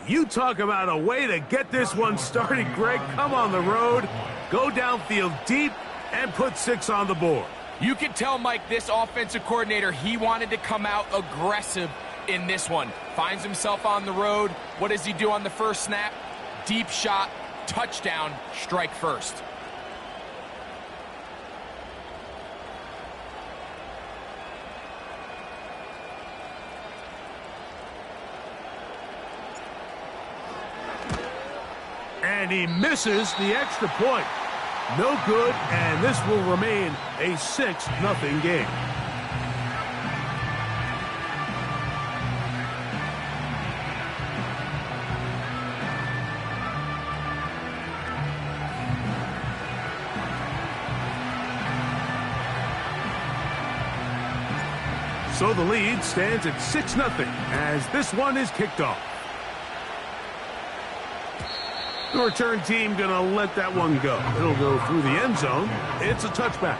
You talk about a way to get this one started, Greg. Come on the road, go downfield deep, and put 6 on the board. You can tell, Mike, this offensive coordinator, he wanted to come out aggressive in this one. Finds himself on the road. What does he do on the first snap? Deep shot, touchdown, strike first. And he misses the extra point. No good, and this will remain a 6-0 game. So the lead stands at 6-0 as this one is kicked off. The return team going to let that one go. It'll go through the end zone. It's a touchback.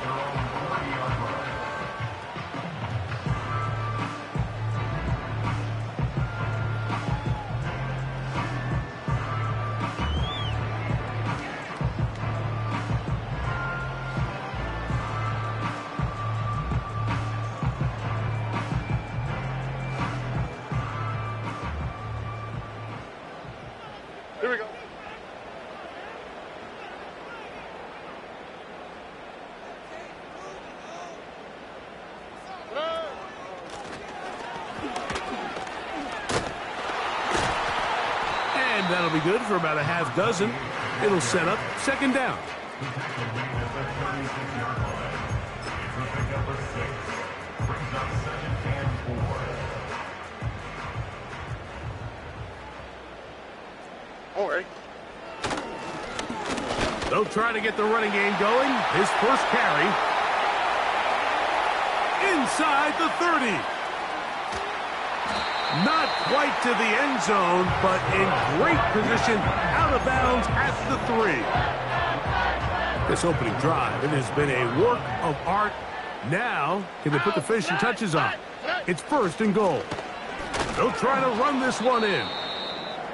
Here we go. And that'll be good for about a half dozen. It'll set up second down. All right. They'll try to get the running game going. His first carry. Inside the 30. Not quite to the end zone, but in great position out of bounds at the 3. This opening drive, it has been a work of art. Now, can they put the finishing touches on? It's first and goal. They'll try to run this one in.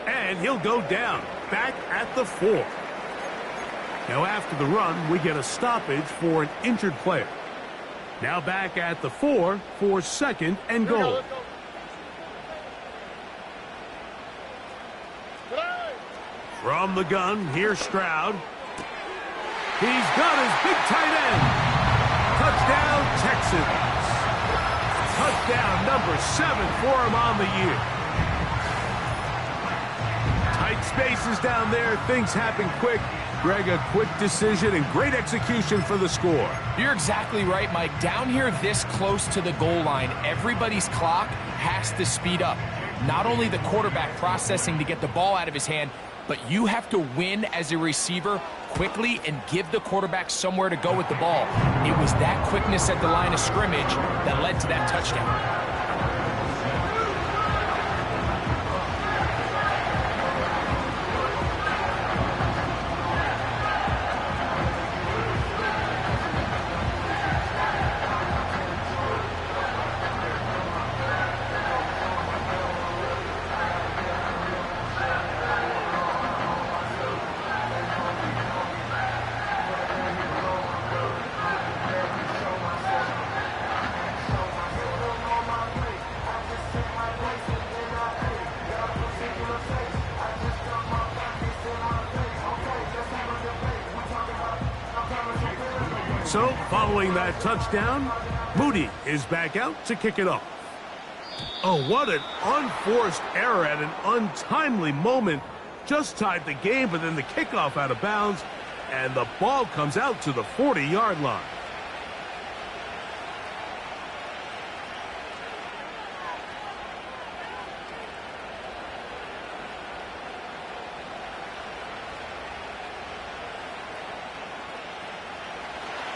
And he'll go down, back at the 4. Now after the run, we get a stoppage for an injured player. Now back at the 4 for second and goal. From the gun, here's Stroud. He's got his big tight end. Touchdown, Texans. Touchdown number 7 for him on the year. Tight spaces down there. Things happen quick. Greg, a quick decision and great execution for the score. You're exactly right, Mike. Down here this close to the goal line, everybody's clock has to speed up. Not only the quarterback processing to get the ball out of his hand, but you have to win as a receiver quickly and give the quarterback somewhere to go with the ball. It was that quickness at the line of scrimmage that led to that touchdown. So, following that touchdown, Moody is back out to kick it off. Oh, what an unforced error at an untimely moment. Just tied the game, but then the kickoff out of bounds, and the ball comes out to the 40-yard line.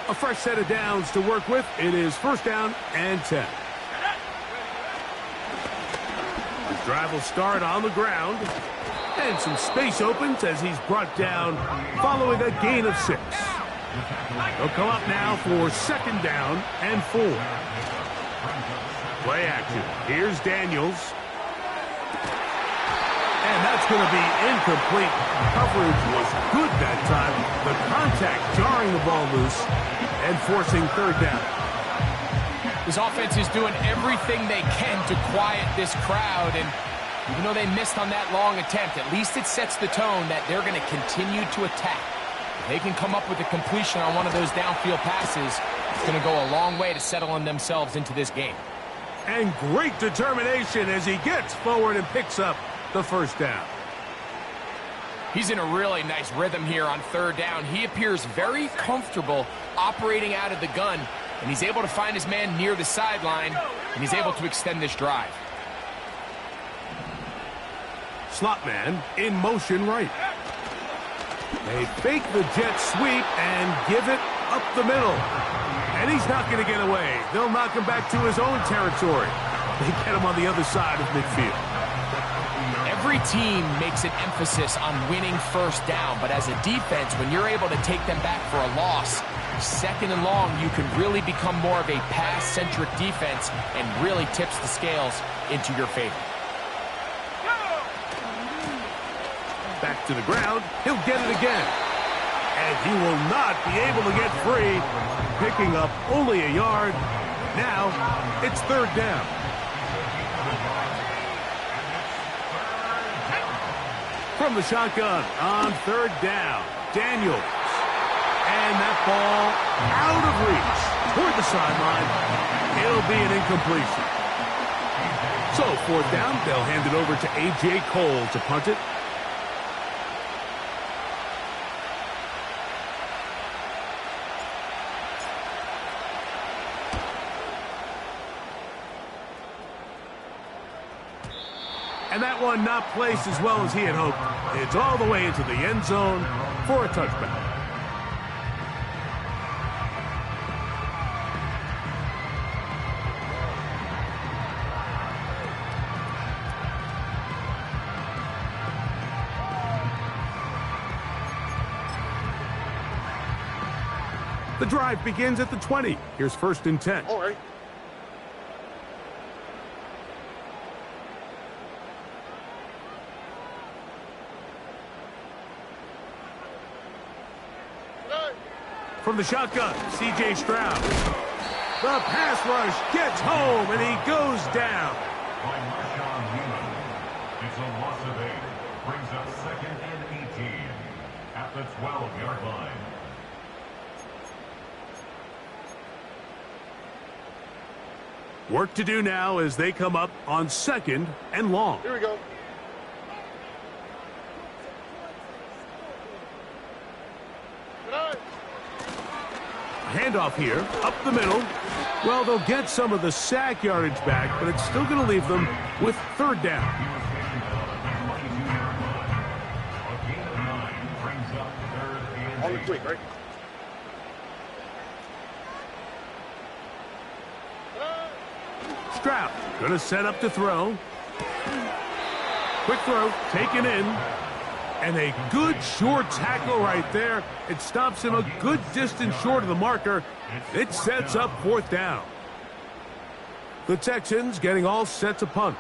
A fresh set of downs to work with. It is first down and 10. His drive will start on the ground. And some space opens as he's brought down following a gain of 6. He'll come up now for second down and 4. Play action. Here's Daniels. And that's going to be incomplete. Coverage was good that time. The contact jarring the ball loose and forcing third down. This offense is doing everything they can to quiet this crowd, and even though they missed on that long attempt, at least it sets the tone that they're going to continue to attack. If they can come up with a completion on one of those downfield passes, it's going to go a long way to settling themselves into this game. And great determination as he gets forward and picks up the first down. He's in a really nice rhythm here on third down. He appears very comfortable operating out of the gun, and he's able to find his man near the sideline, and he's able to extend this drive. Slot man in motion right. They fake the jet sweep and give it up the middle. And he's not going to get away. They'll knock him back to his own territory. They get him on the other side of midfield. Every team makes an emphasis on winning first down, but as a defense, when you're able to take them back for a loss, second and long, you can really become more of a pass-centric defense and really tips the scales into your favor. Back to the ground. He'll get it again. And he will not be able to get free. Picking up only a yard. Now, it's third down. From the shotgun on third down, Daniels. And that ball out of reach toward the sideline. It'll be an incompletion. So, fourth down, they'll hand it over to A.J. Cole to punt it. And that one not placed as well as he had hoped. It's all the way into the end zone for a touchback. The drive begins at the 20. Here's first and 10. All right. From the shotgun, C.J. Stroud. The pass rush gets home, and he goes down. It's a loss of 8. Brings up second and 18 at the 12-yard line. Work to do now as they come up on second and long. Here we go. Handoff here, up the middle. Well, they'll get some of the sack yardage back, but it's still going to leave them with third down. On the tweak, right? Stroud going to set up to throw. Quick throw, taken in. And a good short tackle right there. It stops him a good distance short of the marker. It sets up fourth down. The Texans getting all set to punt.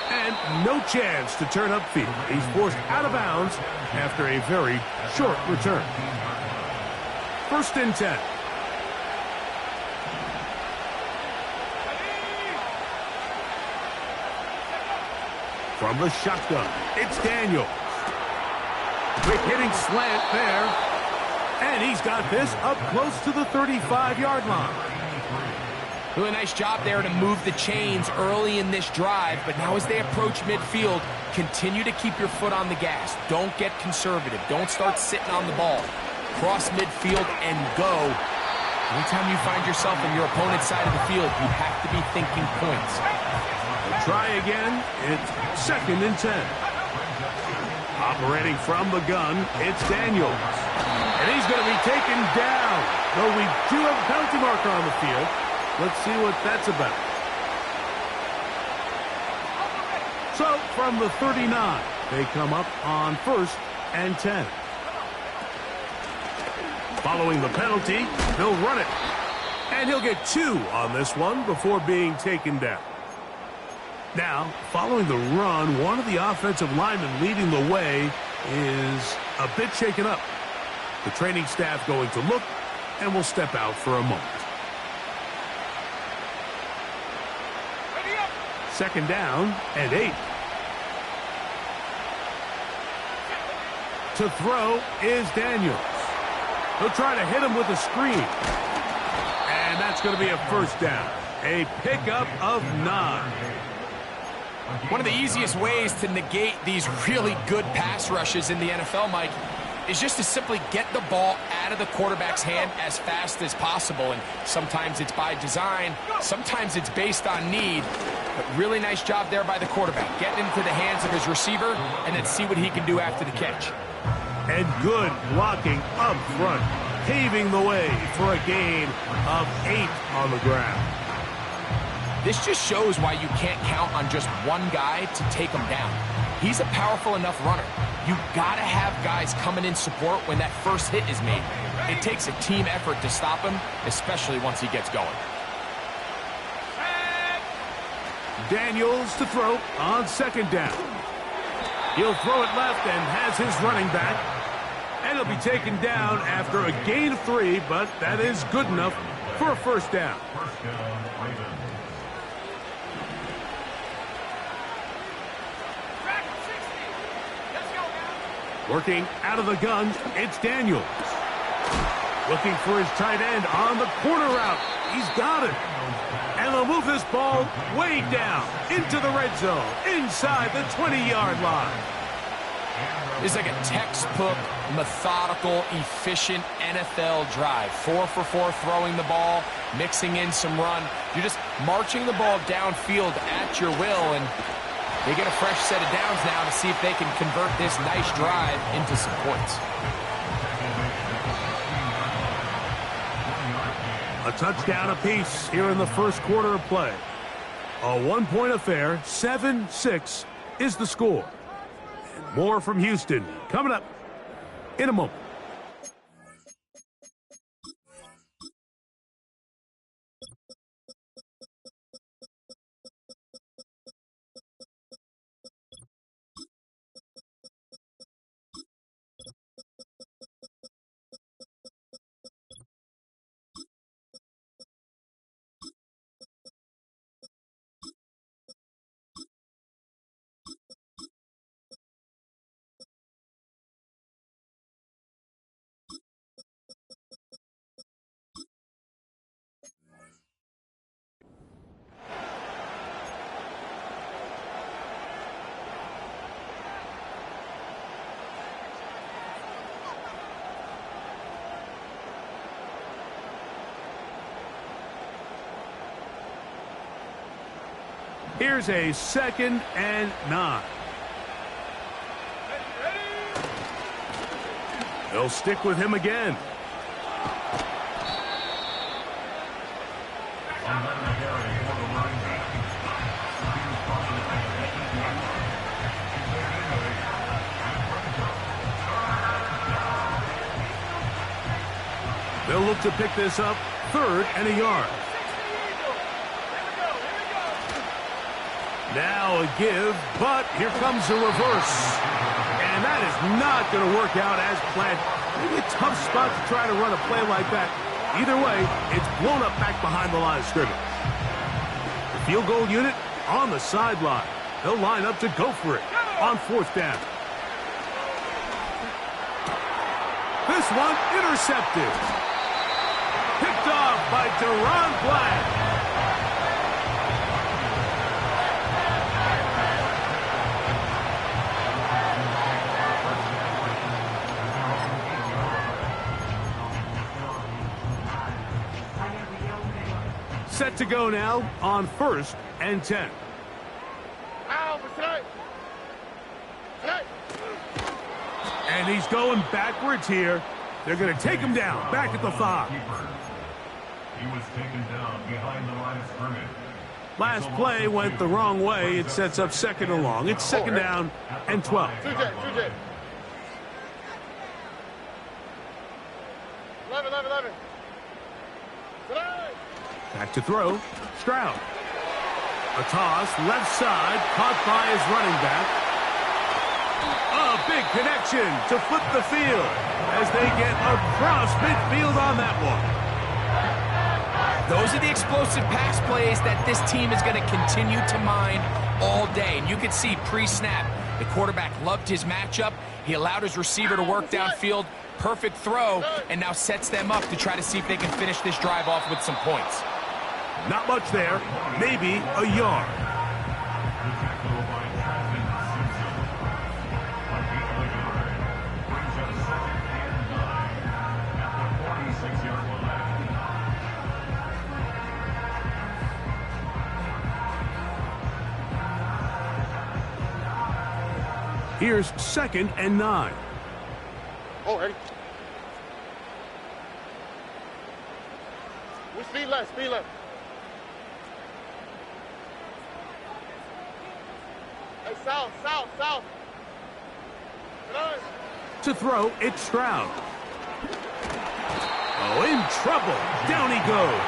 And no chance to turn upfield. He's forced out of bounds after a very short return. First and 10. From the shotgun, it's Daniels. Quick hitting slant there. And he's got this up close to the 35-yard line. Really nice job there to move the chains early in this drive, but now as they approach midfield, continue to keep your foot on the gas. Don't get conservative. Don't start sitting on the ball. Cross midfield and go. Anytime you find yourself on your opponent's side of the field, you have to be thinking points. Try again. It's second and 10. Operating from the gun, it's Daniels. And he's going to be taken down. Though we do have a penalty marker on the field. Let's see what that's about. So, from the 39, they come up on first and 10. Following the penalty, they'll run it. And he'll get 2 on this one before being taken down. Now, following the run, one of the offensive linemen leading the way is a bit shaken up. The training staff going to look and will step out for a moment. Second down and 8. To throw is Daniels. He'll try to hit him with a screen. And that's going to be a first down. A pickup of 9. One of the easiest ways to negate these really good pass rushes in the NFL, Mike, is just to simply get the ball out of the quarterback's hand as fast as possible. And sometimes it's by design, sometimes it's based on need. But really nice job there by the quarterback, getting into the hands of his receiver and then see what he can do after the catch. And good blocking up front, paving the way for a gain of 8 on the ground. This just shows why you can't count on just one guy to take him down. He's a powerful enough runner. You gotta have guys coming in support when that first hit is made. It takes a team effort to stop him, especially once he gets going. Daniels to throw on second down. He'll throw it left and has his running back. And he'll be taken down after a gain of 3, but that is good enough for a first down. First down, Ravens. Working out of the gun, it's Daniels. Looking for his tight end on the corner route. He's got it. And they'll move this ball way down into the red zone, inside the 20-yard line. It's like a textbook, methodical, efficient NFL drive. 4 for 4 throwing the ball, mixing in some run. You're just marching the ball downfield at your will, and they get a fresh set of downs now to see if they can convert this nice drive into some points. A touchdown apiece here in the first quarter of play. A one-point affair, 7-6 is the score. And more from Houston coming up in a moment. Here's a 2nd and 9. They'll stick with him again. They'll look to pick this up 3rd and a yard. Now a give, but here comes a reverse. And that is not going to work out as planned. Maybe a tough spot to try to run a play like that. Either way, it's blown up back behind the line of scrimmage. The field goal unit on the sideline. They'll line up to go for it on 4th down. This one intercepted. Picked off by Deron Black. Set to go now on 1st and 10. And he's going backwards here. They're going to take him down back at the 5. He was taken down behind the line of scrimmage. Last play went the wrong way. It sets up 2nd and long. It's 2nd down and 12. Back to throw. Stroud. A toss, left side, caught by his running back. A big connection to flip the field as they get across midfield on that one. Those are the explosive pass plays that this team is going to continue to mine all day. And you can see pre-snap, the quarterback loved his matchup. He allowed his receiver to work downfield. Perfect throw, and now sets them up to try to see if they can finish this drive off with some points. Not much there, maybe a yard. Here's 2nd and 9. Oh, ready. We speed left, speed left. Hey, south. To throw, it's Stroud. Oh, in trouble. Down he goes.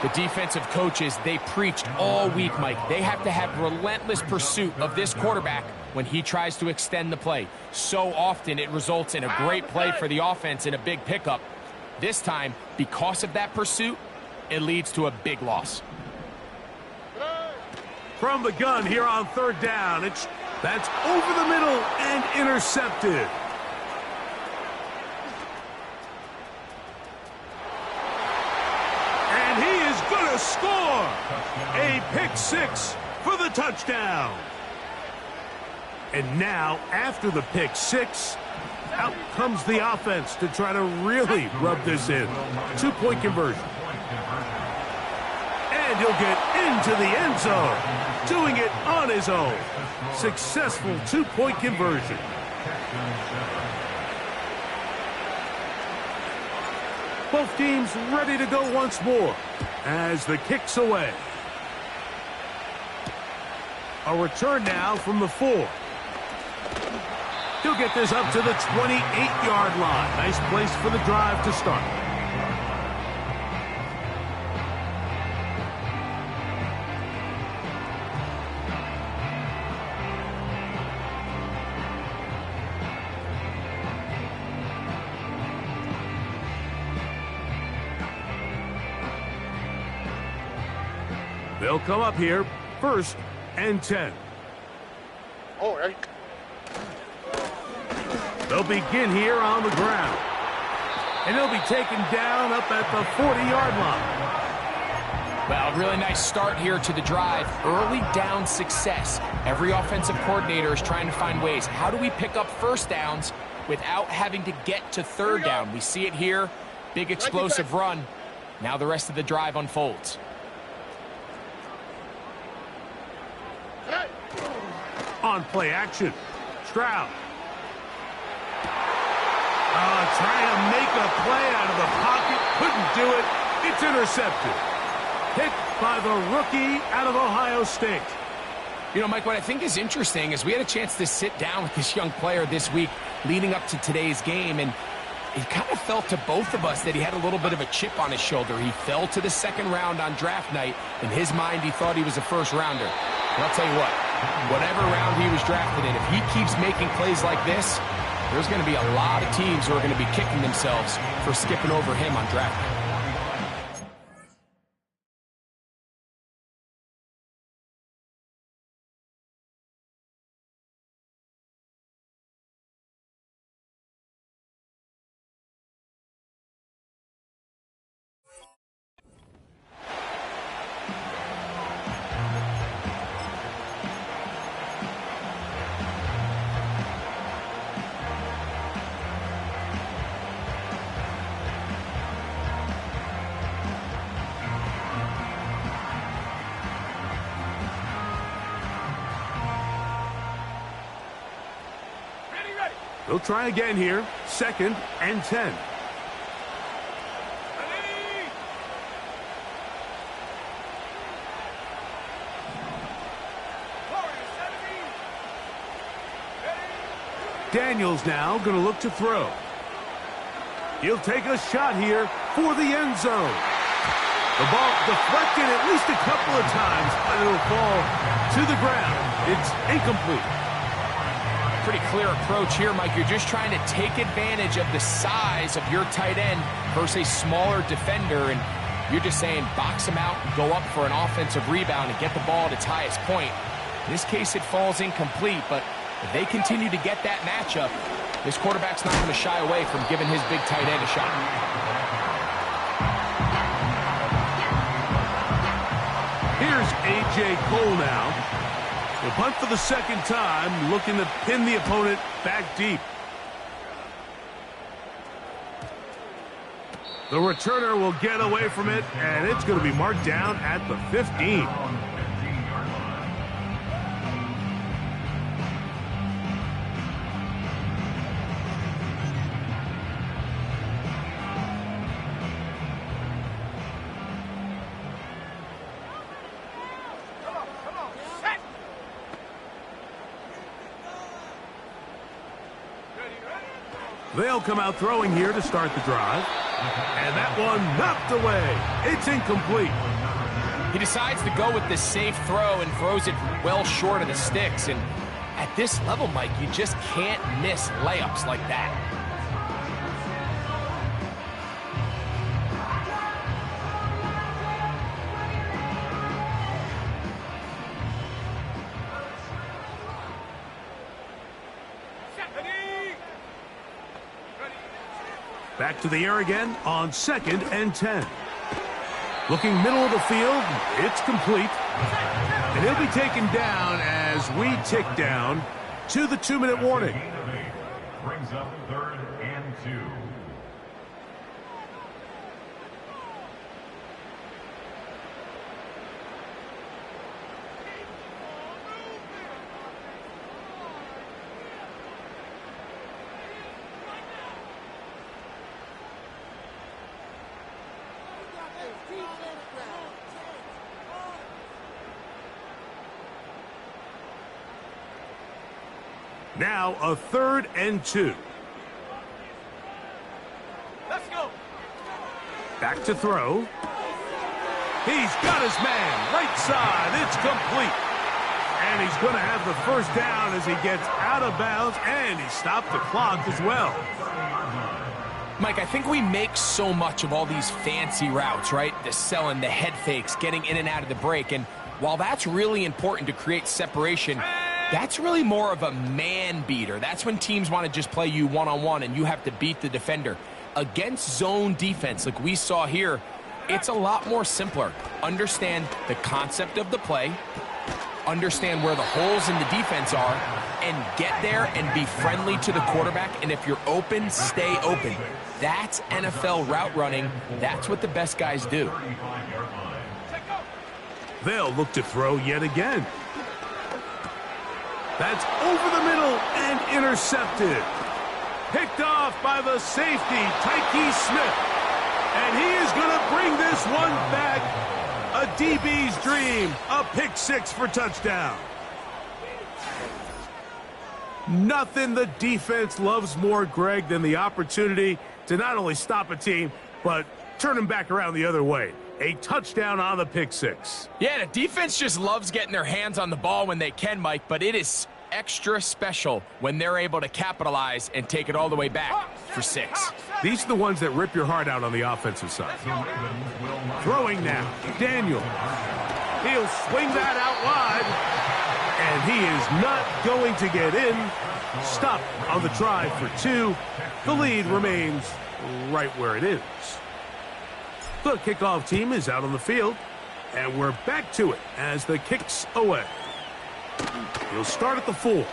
The defensive coaches, they preached all week, Mike. They have to have relentless pursuit of this quarterback when he tries to extend the play. So often it results in a great play for the offense and a big pickup. This time, because of that pursuit, it leads to a big loss. From the gun here on 3rd down. That's over the middle and intercepted. And he is going to score. A pick 6 for the touchdown. And now, after the pick 6, out comes the offense to try to really rub this in. 2-point conversion. And he'll get into the end zone, doing it on his own. Successful 2-point conversion. Both teams ready to go once more as the kick's away. A return now from the 4. He'll get this up to the 28-yard line. Nice place for the drive to start. They'll come up here, 1st and 10. Oh, ready. They'll begin here on the ground. And they'll be taken down up at the 40-yard line. Well, really nice start here to the drive. Early down success. Every offensive coordinator is trying to find ways. How do we pick up 1st downs without having to get to 3rd down? We see it here. Big explosive run. Now the rest of the drive unfolds. On play action, Stroud. Trying to make a play out of the pocket. Couldn't do it. It's intercepted. Hit by the rookie out of Ohio State. You know, Mike, what I think is interesting is we had a chance to sit down with this young player this week leading up to today's game, and it kind of felt to both of us that he had a little bit of a chip on his shoulder. He fell to the 2nd round on draft night. In his mind, he thought he was a 1st rounder. And I'll tell you what, whatever round he was drafted in, if he keeps making plays like this, there's going to be a lot of teams who are going to be kicking themselves for skipping over him on draft night. They'll try again here, 2nd and 10. Daniels now going to look to throw. He'll take a shot here for the end zone. The ball deflected at least a couple of times, but it'll fall to the ground. It's incomplete. Pretty clear approach here, Mike. You're just trying to take advantage of the size of your tight end versus a smaller defender, and you're just saying box him out, go up for an offensive rebound, and get the ball at its highest point. In this case, it falls incomplete, but if they continue to get that matchup, this quarterback's not going to shy away from giving his big tight end a shot. Here's A.J. Cole now. The punt for the second time, looking to pin the opponent back deep. The returner will get away from it, and it's going to be marked down at the 15. They'll come out throwing here to start the drive. And that one knocked away. It's incomplete. He decides to go with the safe throw and throws it well short of the sticks. And at this level, Mike, you just can't miss layups like that. Back to the air again on 2nd and 10. Looking middle of the field, it's complete. And he'll be taken down as we tick down to the 2-minute warning. Brings up 3rd and 2. Now a 3rd and 2. Let's go. Back to throw. He's got his man. Right side. It's complete. And he's going to have the first down as he gets out of bounds, and he stopped the clock as well. Mike, I think we make so much of all these fancy routes, right? The selling, the head fakes, getting in and out of the break. And while that's really important to create separation, that's really more of a man beater. That's when teams want to just play you one-on-one and you have to beat the defender. Against zone defense like we saw here, it's a lot more simpler. Understand the concept of the play, understand where the holes in the defense are, and get there and be friendly to the quarterback. And if you're open, stay open. That's NFL route running. That's what the best guys do. They'll look to throw yet again. That's over the middle and intercepted. Picked off by the safety, Tyke Smith. And he is going to bring this one back. A DB's dream. A pick six for touchdown. Nothing the defense loves more, Greg, than the opportunity to not only stop a team, but turn them back around the other way. A touchdown on the pick six. Yeah, the defense just loves getting their hands on the ball when they can, Mike, but it is extra special when they're able to capitalize and take it all the way back for 6. These are the ones that rip your heart out on the offensive side. Throwing now, Daniel. He'll swing that out wide, and he is not going to get in. Stop on the try for 2. The lead remains right where it is. The kickoff team is out on the field, and we're back to it as the kick's away. He'll start at the 4.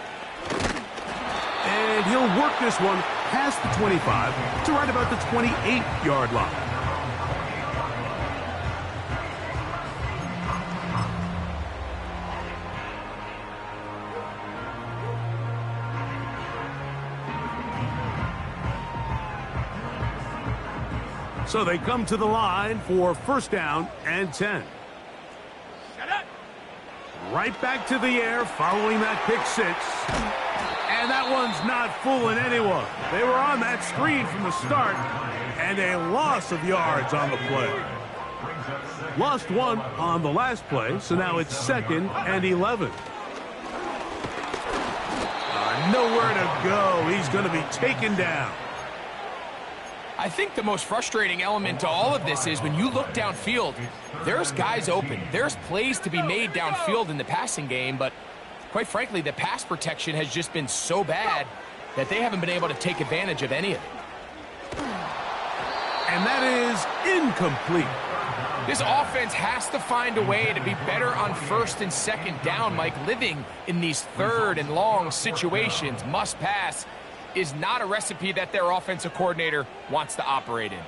And he'll work this one past the 25 to right about the 28-yard line. So they come to the line for first down and 10. Right back to the air following that pick 6. And that one's not fooling anyone. They were on that screen from the start, and a loss of yards on the play. Lost one on the last play, so now it's 2nd and 11. Nowhere to go. He's going to be taken down. I think the most frustrating element to all of this is when you look downfield, there's guys open. There's plays to be made downfield in the passing game, but quite frankly, the pass protection has just been so bad that they haven't been able to take advantage of any of it. And that is incomplete. This offense has to find a way to be better on 1st and 2nd down, Mike. Living in these 3rd and long situations, must pass, is not a recipe that their offensive coordinator wants to operate in.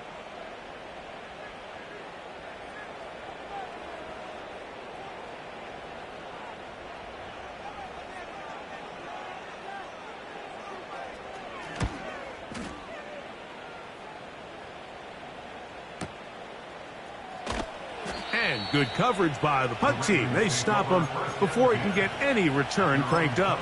And good coverage by the punt team. They stop him before he can get any return cranked up.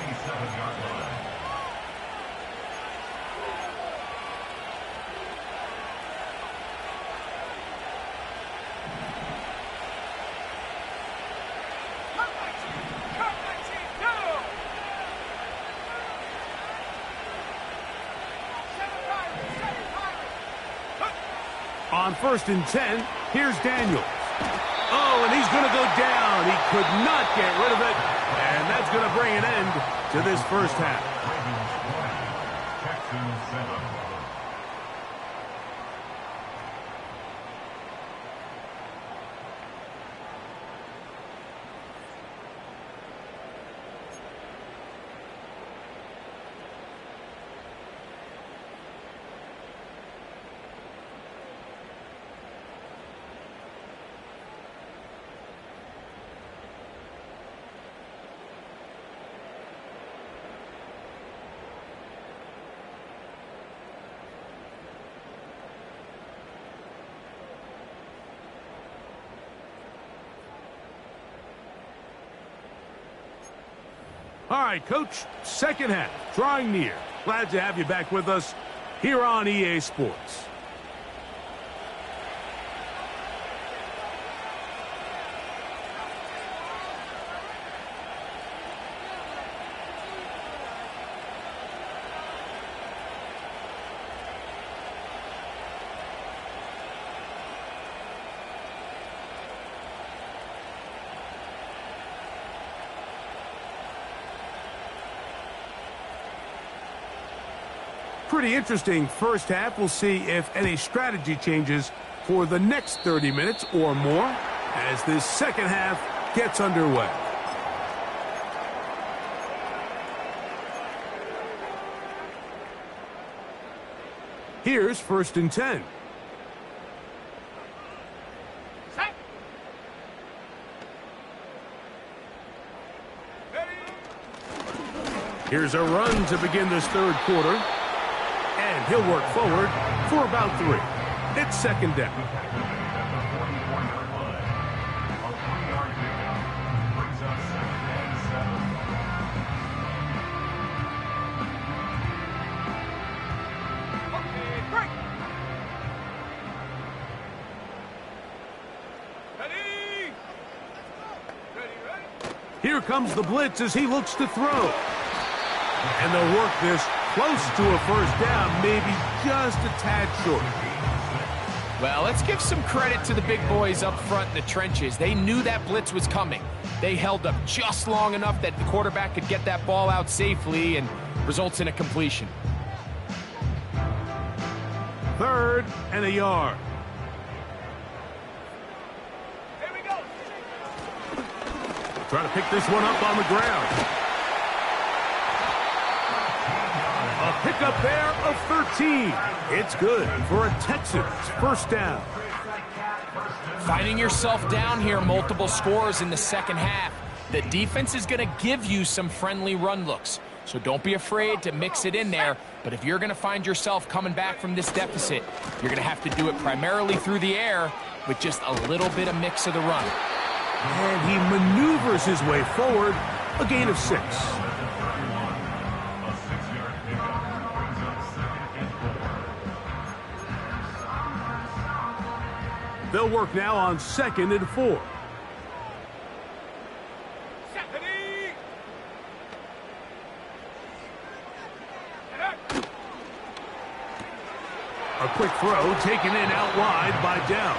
On 1st and 10, here's Daniels. Oh, and he's going to go down. He could not get rid of it, and that's going to bring an end to this first half. All right, Coach, second half, drawing near. Glad to have you back with us here on EA Sports. Pretty interesting first half. We'll see if any strategy changes for the next 30 minutes or more as this second half gets underway. Here's 1st and 10. Here's a run to begin this third quarter. And he'll work forward for about 3. It's 2nd down. Here comes the blitz as he looks to throw. And they'll work this close to a first down, maybe just a tad short. Well, let's give some credit to the big boys up front in the trenches. They knew that blitz was coming. They held up just long enough that the quarterback could get that ball out safely and results in a completion. 3rd and a yard. Here we go. Trying to pick this one up on the ground. A pickup there of 13. It's good for a Texans first down. Finding yourself down here multiple scores in the second half. The defense is going to give you some friendly run looks. So don't be afraid to mix it in there. But if you're going to find yourself coming back from this deficit, you're going to have to do it primarily through the air with just a little bit of mix of the run. And he maneuvers his way forward, a gain of 6. They'll work now on 2nd and 4. A quick throw taken in out wide by Dell.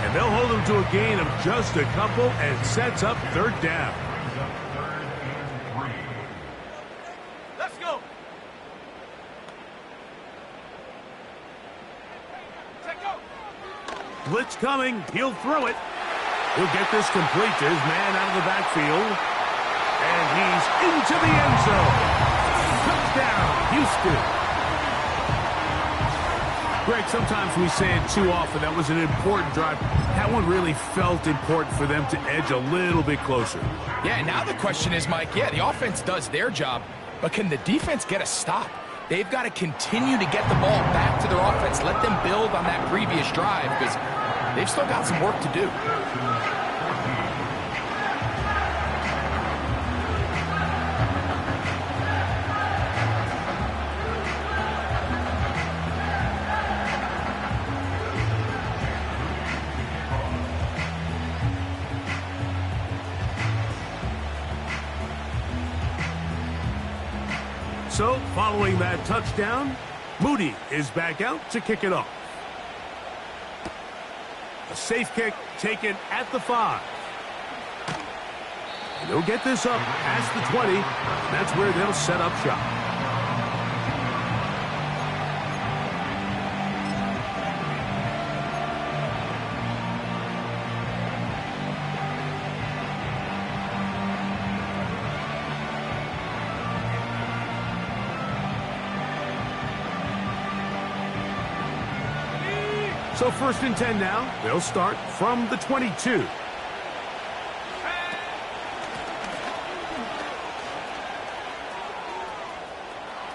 And they'll hold him to a gain of just a couple and sets up 3rd down. Let's go. Blitz coming. He'll throw it. He'll get this complete to his man out of the backfield. And he's into the end zone. Touchdown, Houston. Greg, sometimes we say it too often. That was an important drive. That one really felt important for them to edge a little bit closer. Yeah, now the question is, Mike, the offense does their job, but can the defense get a stop? They've got to continue to get the ball back to their offense. Let them build on that previous drive because they've still got some work to do. So, following that touchdown, Moody is back out to kick it off. A safe kick taken at the 5. And they'll get this up past the 20. That's where they'll set up shop. So 1st and 10 now. They'll start from the 22.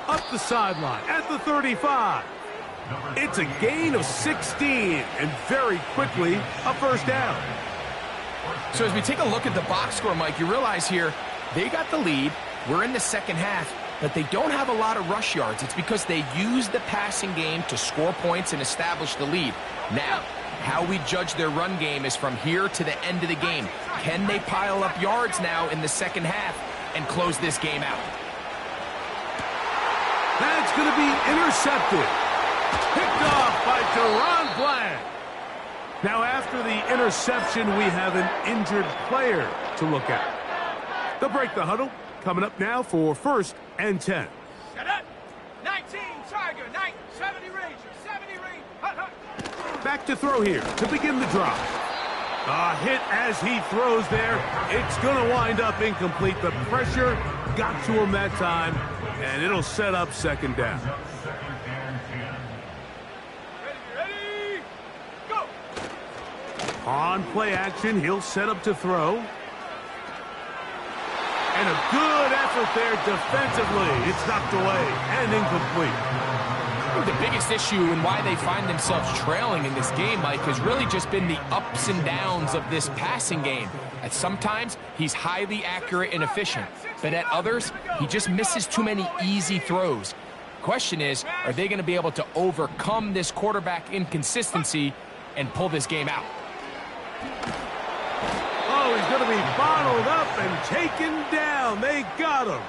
Up the sideline at the 35. It's a gain of 16 and very quickly a 1st down. So as we take a look at the box score, Mike, you realize here they got the lead. We're in the 2nd half. But they don't have a lot of rush yards. It's because they use the passing game to score points and establish the lead. Now, how we judge their run game is from here to the end of the game. Can they pile up yards now in the 2nd half and close this game out? That's going to be intercepted. Picked off by Deron Bland. Now, after the interception, we have an injured player to look at. They'll break the huddle. Coming up now for 1st and 10. Set up. 19, Tiger, 70 Ranger, 70 Ranger. Hut, hut. Back to throw here to begin the drive. A hit as he throws there. It's going to wind up incomplete. The pressure got to him that time, and it'll set up 2nd down. Ready, go. On play action, he'll set up to throw. And a good effort there defensively. It's knocked away and incomplete. The biggest issue and why they find themselves trailing in this game, Mike, has really just been the ups and downs of this passing game. At sometimes, he's highly accurate and efficient. But at others, he just misses too many easy throws. Question is, are they going to be able to overcome this quarterback inconsistency and pull this game out? Oh, he's going to be bottled up and taken down. They got him.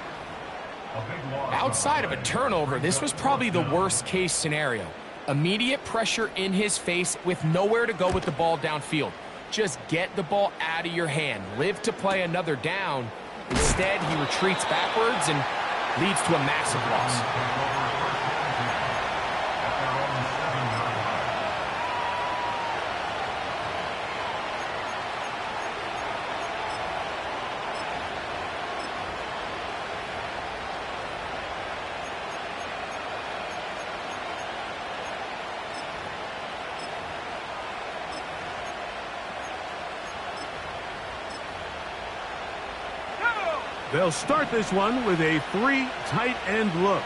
Outside of a turnover, this was probably the worst-case scenario. Immediate pressure in his face with nowhere to go with the ball downfield. Just get the ball out of your hand. Live to play another down. Instead, he retreats backwards and leads to a massive loss. They'll start this one with a 3 tight end look.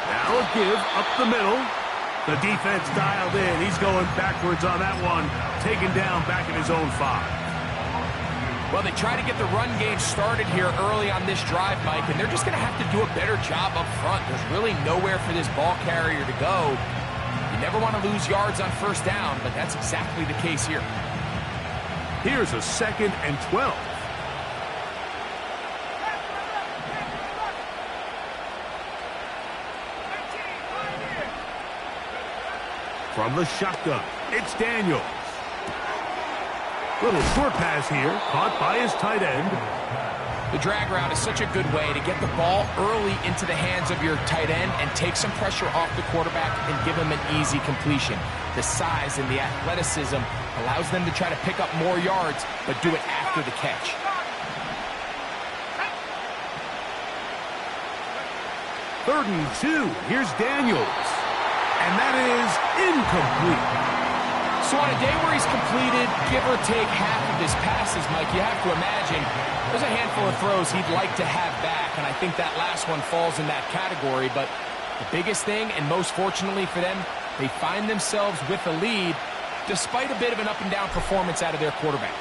Now a give up the middle. The defense dialed in. He's going backwards on that one. Taken down back in his own 5. Well, they try to get the run game started here early on this drive, Mike, and they're just going to have to do a better job up front. There's really nowhere for this ball carrier to go. never want to lose yards on first down, but that's exactly the case here. Here's a 2nd and 12. From the shotgun, it's Daniels. Little short pass here, caught by his tight end. The drag route is such a good way to get the ball early into the hands of your tight end and take some pressure off the quarterback and give him an easy completion. The size and the athleticism allows them to try to pick up more yards, but do it after the catch. Third and 2, here's Daniels. And that is incomplete. So on a day where he's completed, give or take half of his passes, Mike, you have to imagine there's a handful of throws he'd like to have back, and I think that last one falls in that category. But the biggest thing, and most fortunately for them, they find themselves with a lead despite a bit of an up-and-down performance out of their quarterback.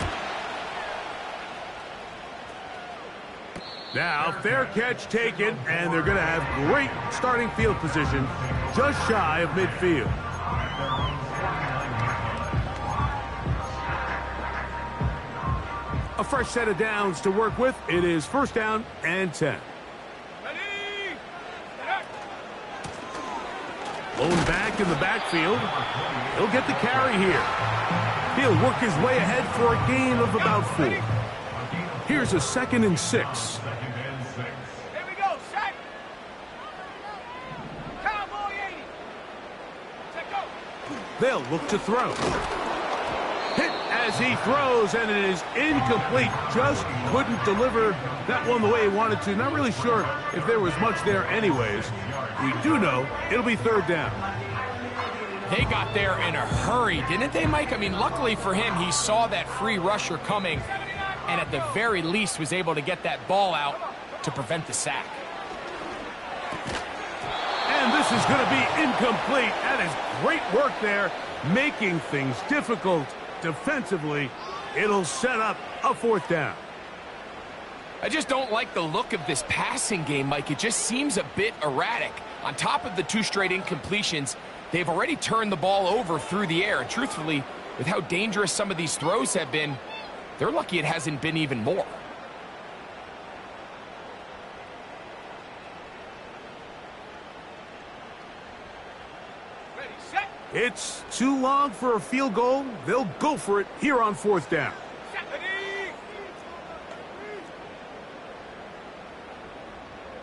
Now, fair catch taken, and they're going to have great starting field position just shy of midfield. A fresh set of downs to work with. It is 1st down and 10. Blown back in the backfield. He'll get the carry here. He'll work his way ahead for a gain of about 4. Here's a 2nd and 6. Here we go, set. Cowboy 80. Check go. They'll look to throw. Hit as he throws, and it is incomplete. Just couldn't deliver that one the way he wanted to. Not really sure if there was much there anyways. We do know it'll be 3rd down. They got there in a hurry, didn't they, Mike? I mean, luckily for him, he saw that free rusher coming, and at the very least was able to get that ball out to prevent the sack. And this is going to be incomplete. That is great work there, making things difficult defensively. It'll set up a 4th down. I just don't like the look of this passing game, Mike. It just seems a bit erratic. On top of the 2 straight incompletions, they've already turned the ball over through the air. And truthfully, with how dangerous some of these throws have been, they're lucky it hasn't been even more. Ready, set. It's too long for a field goal. They'll go for it here on 4th down. Set. Ready.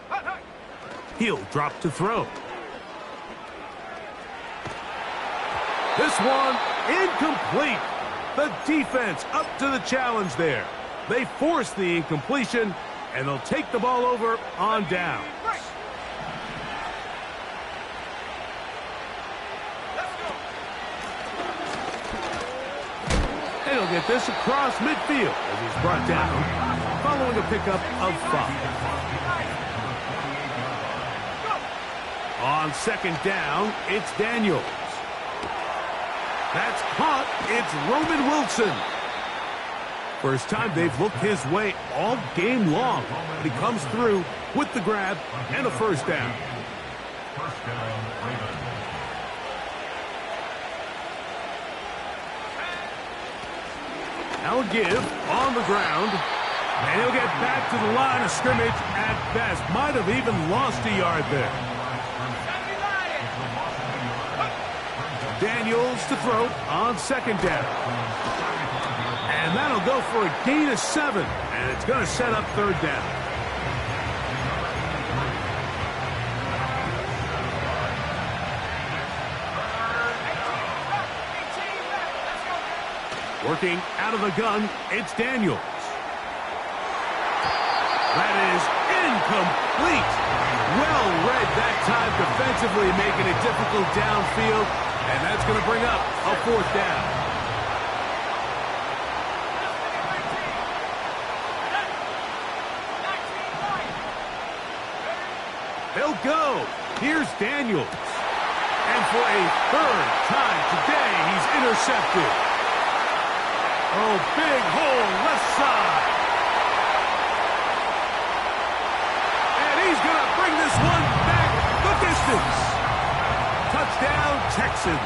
Hut, hut. He'll drop to throw. This one incomplete. The defense up to the challenge there. They force the incompletion, and they'll take the ball over on down. Right. Let's go. And he'll get this across midfield as he's brought down following a pickup of 5. On 2nd down, it's Daniels. That's caught. It's Roman Wilson. First time they've looked his way all game long. But he comes through with the grab and a 1st down. First down, Ravens. Now a give on the ground. And he'll get back to the line of scrimmage at best. Might have even lost a yard there. Daniels to throw on 2nd down. And that'll go for a gain of 7. And it's going to set up 3rd down. Working out of the gun, it's Daniels. That is incomplete. Well read that time defensively, making it difficult downfield. And that's going to bring up a 4th down. They'll go. Here's Daniels. And for a 3rd time today, he's intercepted. Oh, big hole left side. And he's going to bring this one back the distance. Touchdown, Texans.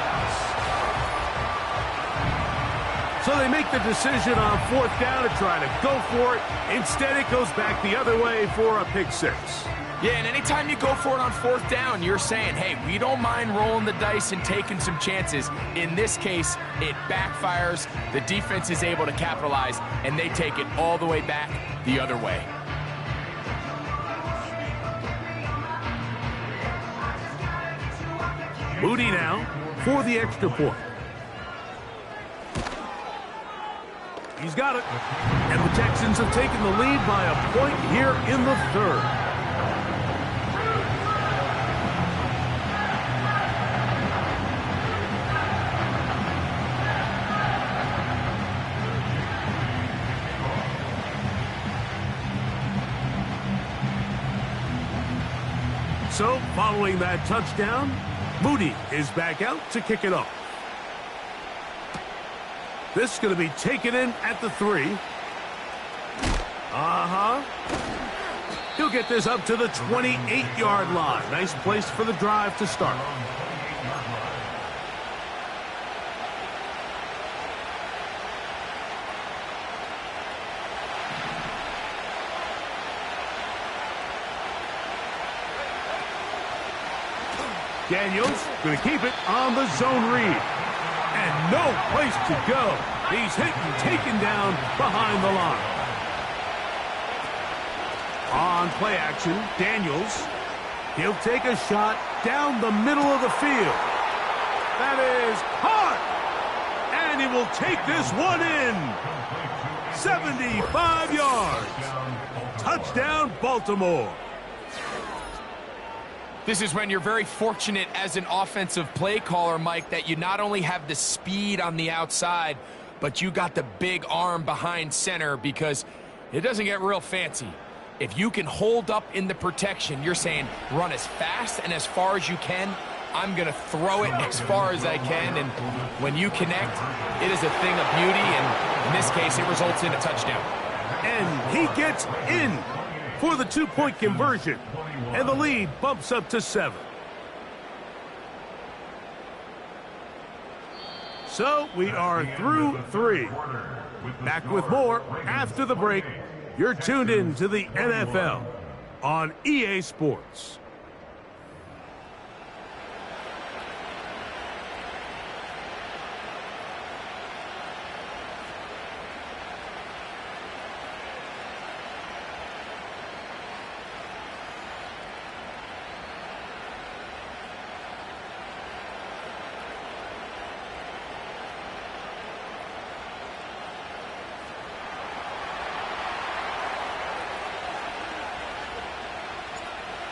So they make the decision on 4th down to try to go for it. Instead, it goes back the other way for a pick 6. Yeah, and anytime you go for it on 4th down, you're saying, hey, we don't mind rolling the dice and taking some chances. In this case, it backfires. The defense is able to capitalize, and they take it all the way back the other way. Moody now for the extra point. He's got it. And the Texans have taken the lead by a point here in the 3rd. So, following that touchdown, Moody is back out to kick it off. This is going to be taken in at the 3. He'll get this up to the 28-yard line. Nice place for the drive to start. Daniels going to keep it on the zone read. And no place to go. He's hit and taken down behind the line. On play action, Daniels. He'll take a shot down the middle of the field. That is hard. And he will take this one in. 75 yards. Touchdown, Baltimore. This is when you're very fortunate as an offensive play caller, Mike, that you not only have the speed on the outside, but you got the big arm behind center, because it doesn't get real fancy. If you can hold up in the protection, you're saying run as fast and as far as you can. I'm going to throw it as far as I can, and when you connect, it is a thing of beauty, and in this case, it results in a touchdown. And he gets in for the 2-point conversion. And the lead bumps up to 7. So we are through 3. Back with more after the break. You're tuned in to the NFL on EA Sports.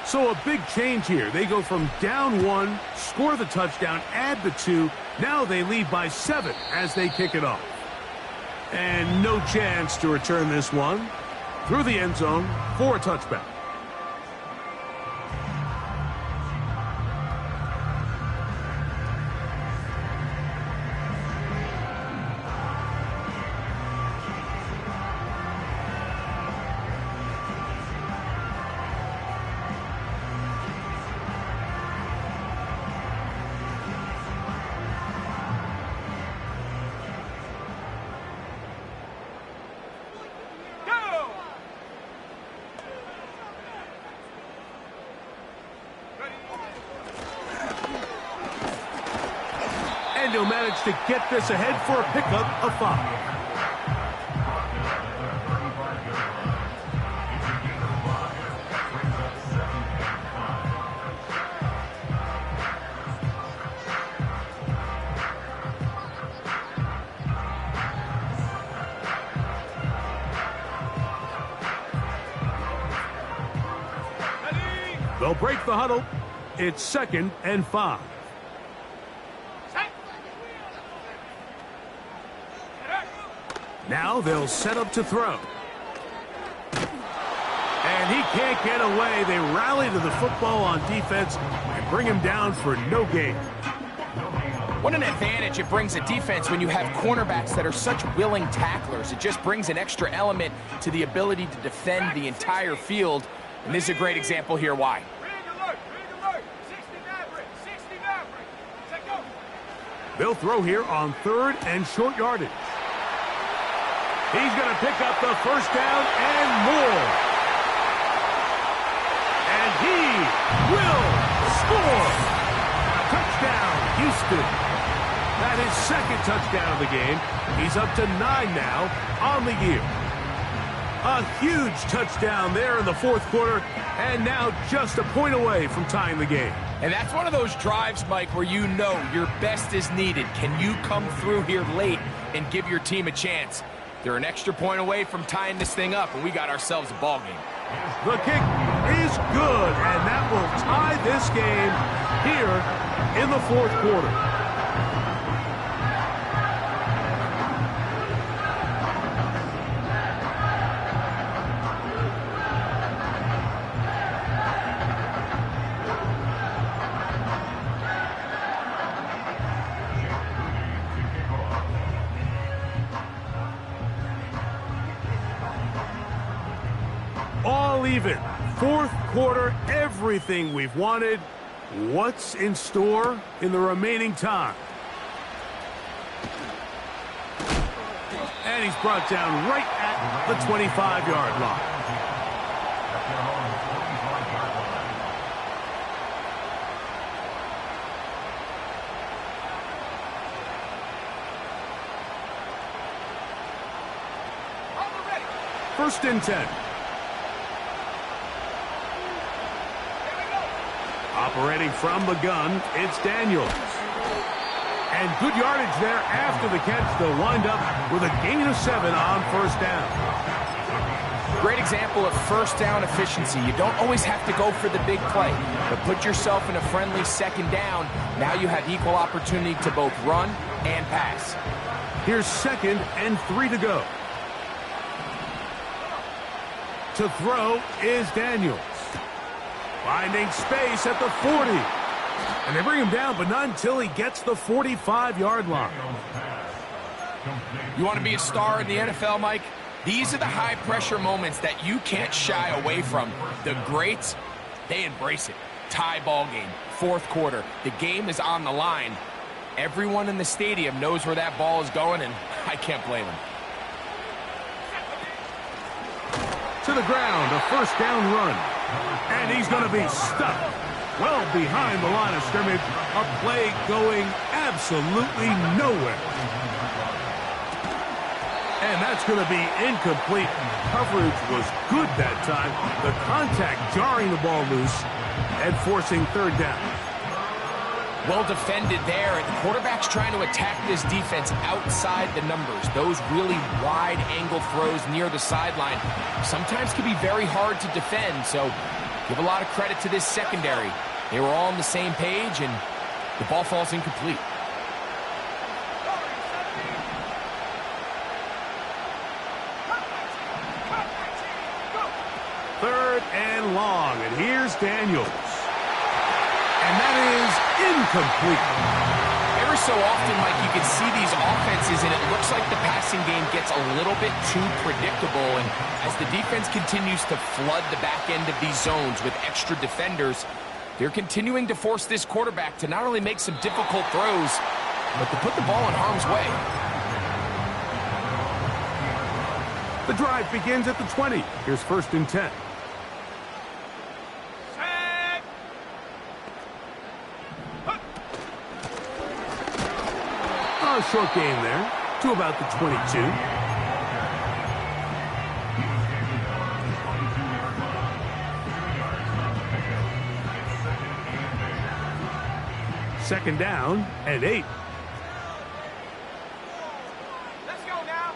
So a big change here. They go from down 1, score the touchdown, add the 2. Now they lead by 7 as they kick it off. And no chance to return this one through the end zone for a touchback. And he'll manage to get this ahead for a pickup of 5. They'll break the huddle. It's 2nd and 5. Now they'll set up to throw. And he can't get away. They rally to the football on defense and bring him down for no gain. What an advantage it brings a defense when you have cornerbacks that are such willing tacklers. It just brings an extra element to the ability to defend the entire field. And this is a great example here why. Rig alert, 60 Maverick, 60 Maverick. Set go. They'll throw here on 3rd and short yardage. He's going to pick up the first down and more. And he will score. Touchdown, Houston. That is 2nd touchdown of the game. He's up to 9 now on the year. A huge touchdown there in the 4th quarter, and now just a point away from tying the game. And that's one of those drives, Mike, where you know your best is needed. Can you come through here late and give your team a chance? They're an extra point away from tying this thing up, and we got ourselves a ball game. The kick is good, and that will tie this game here in the 4th quarter. All even. 4th quarter, everything we've wanted. What's in store in the remaining time? And he's brought down right at the 25-yard line. First and 10. Operating from the gun, it's Daniels. And good yardage there after the catch. They'll wind up with a gain of 7 on 1st down. Great example of 1st down efficiency. You don't always have to go for the big play, but put yourself in a friendly 2nd down. Now you have equal opportunity to both run and pass. Here's 2nd and 3 to go. To throw is Daniels. Finding space at the 40. And they bring him down, but not until he gets the 45-yard line. You want to be a star in the NFL, Mike? These are the high-pressure moments that you can't shy away from. The greats, they embrace it. Tie ball game, 4th quarter. The game is on the line. Everyone in the stadium knows where that ball is going, and I can't blame them. To the ground, a 1st down run. And he's going to be stuck well behind the line of scrimmage. A play going absolutely nowhere. And that's going to be incomplete. Coverage was good that time. The contact jarring the ball loose and forcing 3rd down. Well defended there. The quarterback's trying to attack this defense outside the numbers. Those really wide angle throws near the sideline sometimes can be very hard to defend. So give a lot of credit to this secondary. They were all on the same page, and the ball falls incomplete. Third and long, and here's Daniels. And that is incomplete. Every so often, Mike, you can see these offenses, and it looks like the passing game gets a little bit too predictable. And as the defense continues to flood the back end of these zones with extra defenders, they're continuing to force this quarterback to not only make some difficult throws, but to put the ball in harm's way. The drive begins at the 20. Here's 1st and 10. A short game there to about the 22. Second down and 8. Let's go now.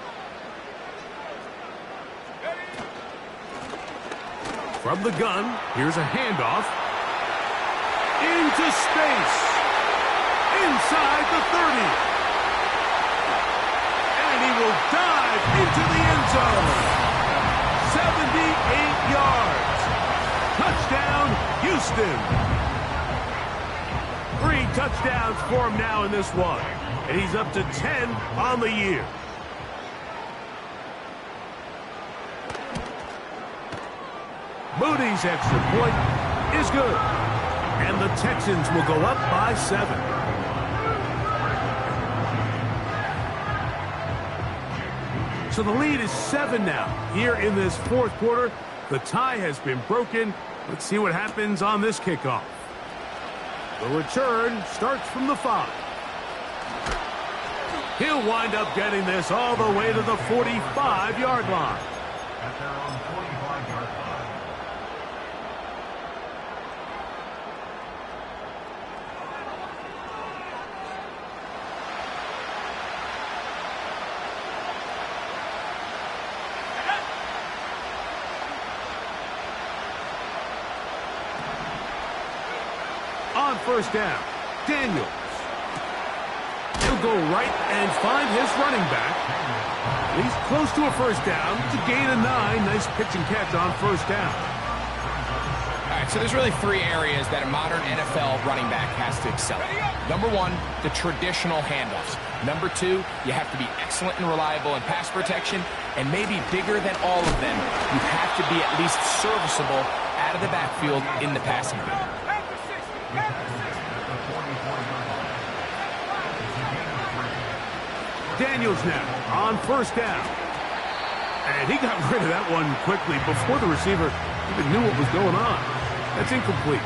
From the gun, here's a handoff. Into space. Inside the 30. He will dive into the end zone. 78 yards. Touchdown, Houston. 3 touchdowns for him now in this one. And he's up to 10 on the year. Moody's extra point is good. And the Texans will go up by 7. So the lead is 7 now. Here in this fourth quarter, the tie has been broken. Let's see what happens on this kickoff. The return starts from the 5. He'll wind up getting this all the way to the 45-yard line. At their own 45-yard line. On first down, Daniels. He'll go right and find his running back. He's close to a first down. It's a gain of 9. Nice pitch and catch on first down. All right, so there's really 3 areas that a modern NFL running back has to excel at. Number 1, the traditional handoffs. Number 2, you have to be excellent and reliable in pass protection. And maybe bigger than all of them, you have to be at least serviceable out of the backfield in the passing game. Daniels now on first down. And he got rid of that one quickly before the receiver even knew what was going on. That's incomplete.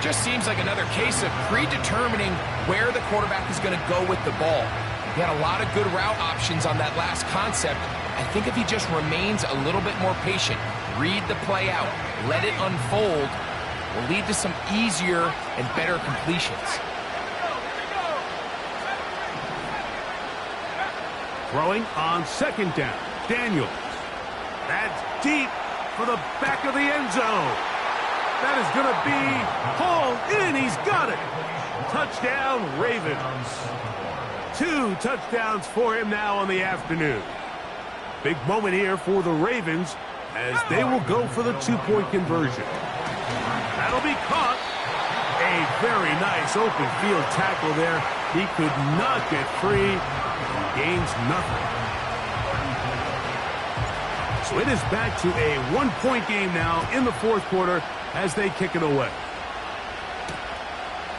Just seems like another case of predetermining where the quarterback is going to go with the ball. He had a lot of good route options on that last concept. I think if he just remains a little bit more patient, read the play out, let it unfold, will lead to some easier and better completions. Throwing on second down, Daniels. That's deep for the back of the end zone. That is going to be hauled in. He's got it. Touchdown, Ravens. 2 touchdowns for him now on the afternoon. Big moment here for the Ravens as they will go for the 2-point conversion. That'll be caught. A very nice open field tackle there. He could not get free. Gains nothing. So it is back to a 1-point game now in the fourth quarter as they kick it away.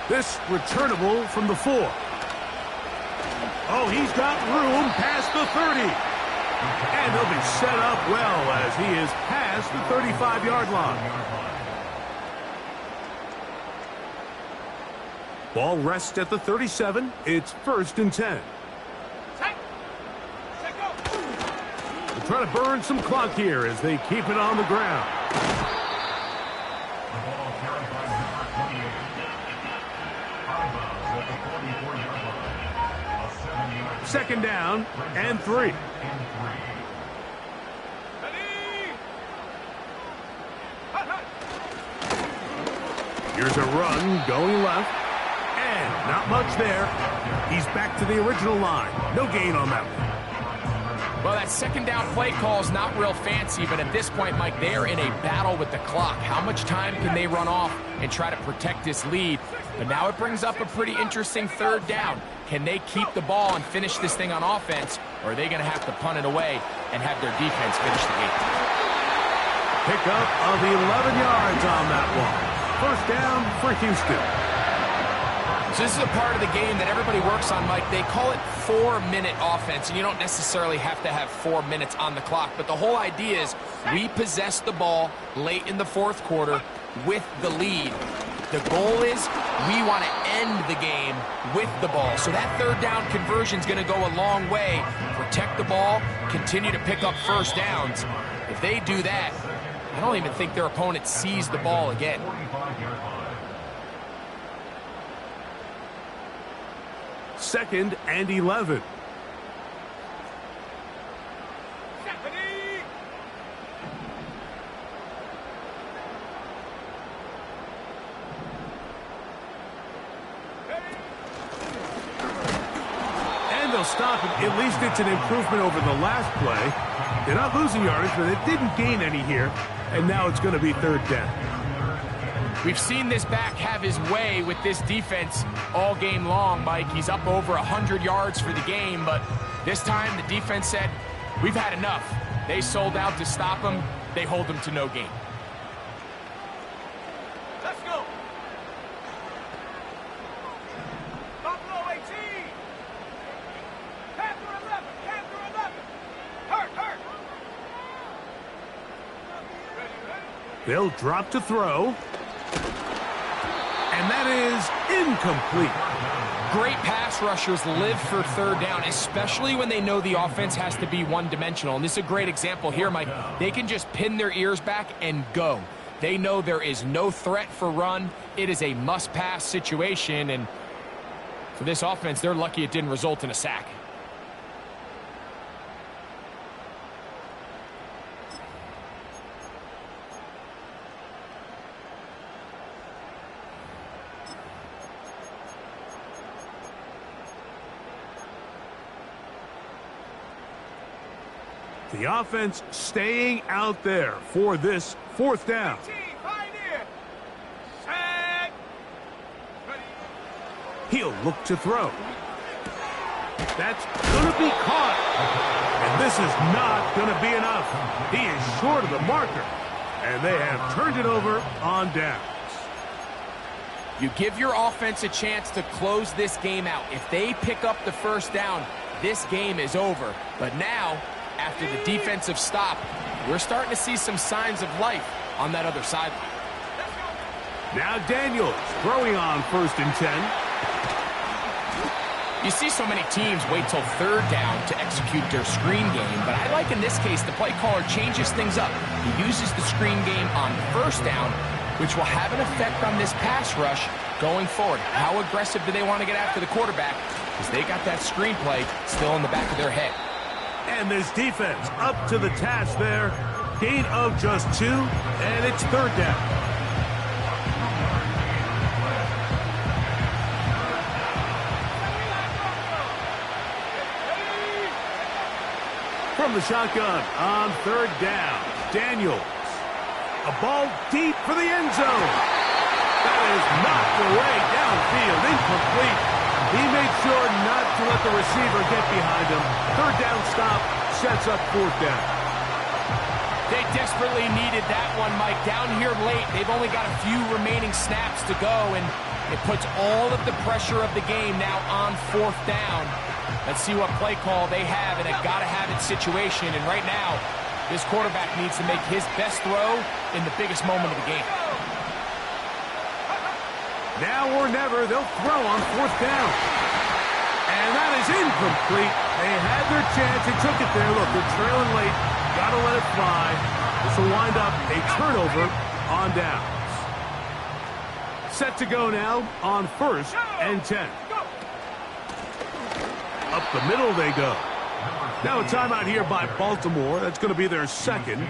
This returnable from the 4. Oh, he's got room past the 30. And he'll be set up well as he is past the 35-yard line. Ball rests at the 37. It's 1st and 10. They're trying to burn some clock here as they keep it on the ground. The ball carried by number 28. Out at the 44-yard line. A 7-yard. Second down and 3. Here's a run going left. And not much there. He's back to the original line. No gain on that one. Well, that second down play call is not real fancy, but at this point, Mike, they are in a battle with the clock. How much time can they run off and try to protect this lead? But now it brings up a pretty interesting 3rd down. Can they keep the ball and finish this thing on offense, or are they going to have to punt it away and have their defense finish the game? Pickup of 11 yards on that one. 1st down for Houston. So this is a part of the game that everybody works on, Mike. They call it 4-minute offense, and you don't necessarily have to have 4 minutes on the clock. But the whole idea is we possess the ball late in the fourth quarter with the lead. The goal is we want to end the game with the ball. So that 3rd down conversion is going to go a long way. Protect the ball, continue to pick up 1st downs. If they do that, I don't even think their opponent sees the ball again. 2nd and 11. And they'll stop it. At least it's an improvement over the last play. They're not losing yardage, but they didn't gain any here. And now it's going to be 3rd down. We've seen this back have his way with this defense all game long, Mike. He's up over 100 yards for the game, but this time the defense said, we've had enough. They sold out to stop him. They hold him to no gain. Let's go. Buffalo 18. Panther 11. Panther 11. They'll drop to throw. And that is incomplete. Great pass rushers live for third down, especially when they know the offense has to be one-dimensional. And this is a great example here, Mike. They can just pin their ears back and go. They know there is no threat for run. It is a must-pass situation, and for this offense, they're lucky it didn't result in a sack. The offense staying out there for this fourth down. He'll look to throw. That's going to be caught. And this is not going to be enough. He is short of the marker. And they have turned it over on downs. You give your offense a chance to close this game out. If they pick up the first down, this game is over. But now, after the defensive stop, we're starting to see some signs of life on that other sideline. Now Daniels throwing on 1st and 10. You see so many teams wait till third down to execute their screen game, but I like in this case the play caller changes things up. He uses the screen game on first down, which will have an effect on this pass rush going forward. How aggressive do they want to get after the quarterback? Because they got that screen play still in the back of their head. And this defense up to the task there. Gain of just 2, and it's third down. From the shotgun on third down, Daniels. A ball deep for the end zone. That is knocked away downfield, incomplete. He made sure not to let the receiver get behind him. Third down stop sets up fourth down. They desperately needed that one, Mike. Down here late, they've only got a few remaining snaps to go, and it puts all of the pressure of the game now on fourth down. Let's see what play call they have in a gotta-have-it situation. And right now, this quarterback needs to make his best throw in the biggest moment of the game. Now or never, they'll throw on fourth down. And that is incomplete. They had their chance. They took it there. Look, they're trailing late. Got to let it fly. This will wind up a turnover on downs. Set to go now on 1st and 10. Up the middle they go. Now a timeout here by Baltimore. That's going to be their second.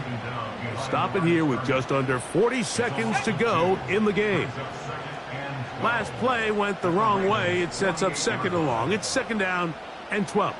Stop it here with just under 40 seconds to go in the game. Last play went the wrong way. It sets up 2nd and long. It's 2nd down and 12.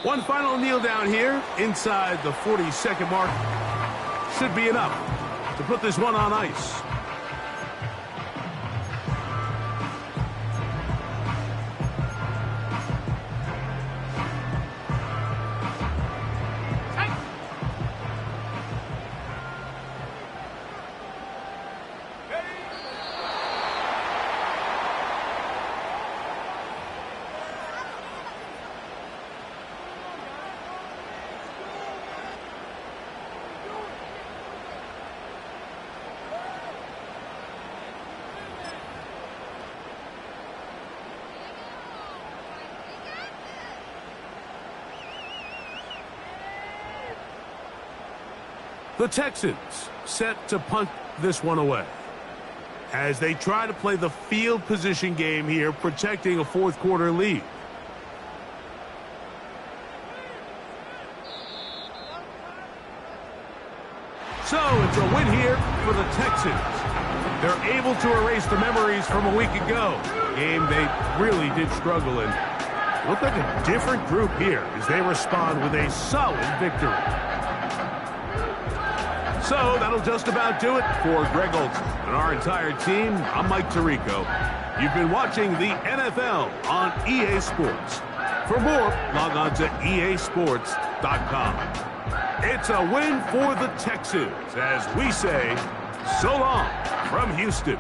One final kneel down here inside the 40-second mark. Should be enough to put this one on ice. The Texans set to punt this one away as they try to play the field position game here, protecting a fourth quarter lead. So it's a win here for the Texans. They're able to erase the memories from a week ago. A game they really did struggle in. Look like a different group here as they respond with a solid victory. So that'll just about do it for Greg Olson and our entire team. I'm Mike Tirico. You've been watching the NFL on EA Sports. For more, log on to easports.com. It's a win for the Texans, as we say, so long from Houston.